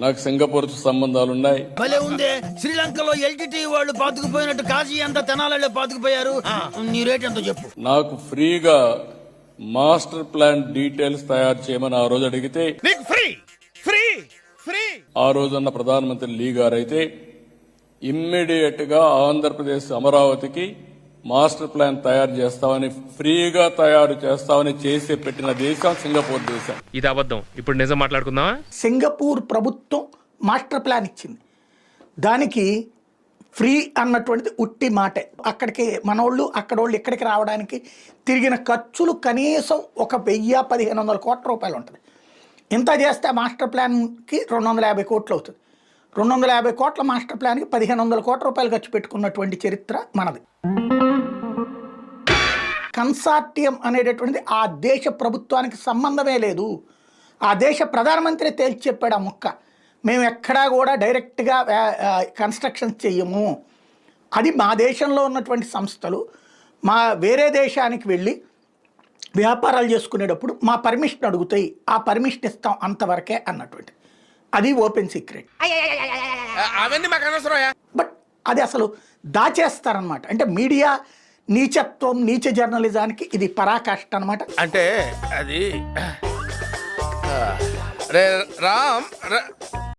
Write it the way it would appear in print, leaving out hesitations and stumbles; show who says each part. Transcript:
Speaker 1: నాకు సింగపూర్తో సంబంధాలున్నాయి.
Speaker 2: భలే ఉందే, శ్రీలంకలో ఎల్టీటీ వాళ్ళు పాతుకుపోయినట్టు కాశీ అంతా తెనాలలో పాతుకుపోయారు. నీ రేట్ ఎంతో చెప్పు.
Speaker 1: నాకు ఫ్రీగా మాస్టర్ ప్లాన్ డీటెయిల్స్ తయారు చేయమని ఆ రోజు అడిగితే
Speaker 3: నీకు ఫ్రీ ఫ్రీ ఫ్రీ
Speaker 1: ఆ రోజున్న ప్రధానమంత్రి లీ గారైతే ఇమ్మీడియట్ గా ఆంధ్రప్రదేశ్ అమరావతికి మాస్టర్ ప్లాన్ తయారు చేస్తామని, ఫ్రీగా తయారు చేస్తామని చేసి పెట్టిన దేశం సింగపూర్ దేశం.
Speaker 4: ఇది అబద్ధం. ఇప్పుడు నిజం మాట్లాడుకుందామా?
Speaker 5: సింగపూర్ ప్రభుత్వం మాస్టర్ ప్లాన్ ఇచ్చింది, దానికి ఫ్రీ అన్నటువంటిది ఉట్టి మాటే. అక్కడికి మనోళ్ళు అక్కడోళ్ళు ఇక్కడికి రావడానికి తిరిగిన ఖర్చులు కనీసం 1,000-1,500 కోట్ల రూపాయలు ఉంటుంది. ఇంత చేస్తే మాస్టర్ ప్లాన్కి 250 కోట్లు అవుతుంది. 250 కోట్ల మాస్టర్ ప్లాన్కి 1,500 కోట్ల రూపాయలు ఖర్చు పెట్టుకున్నటువంటి చరిత్ర మనది. కన్సార్టియం అనేటటువంటిది ఆ దేశ ప్రభుత్వానికి సంబంధమే లేదు. ఆ దేశ ప్రధానమంత్రి తేల్చి చెప్పాడు ఆ ముక్క. మేము ఎక్కడా కూడా డైరెక్ట్గా కన్స్ట్రక్షన్స్ చెయ్యము. అది మా దేశంలో ఉన్నటువంటి సంస్థలు మా వేరే దేశానికి వెళ్ళి వ్యాపారాలు చేసుకునేటప్పుడు మా పర్మిషన్ అడుగుతాయి, ఆ పర్మిషన్ ఇస్తాం అంతవరకే అన్నటువంటి. అది ఓపెన్ సీక్రెట్.
Speaker 3: అవన్నీ మాకు అనవసరం.
Speaker 5: బట్ అది అసలు దాచేస్తారనమాట. అంటే మీడియా నీచత్వం, నీచ జర్నలిజానికి ఇది పరాకాష్ట అనమాట.
Speaker 3: అంటే అది రే రామ్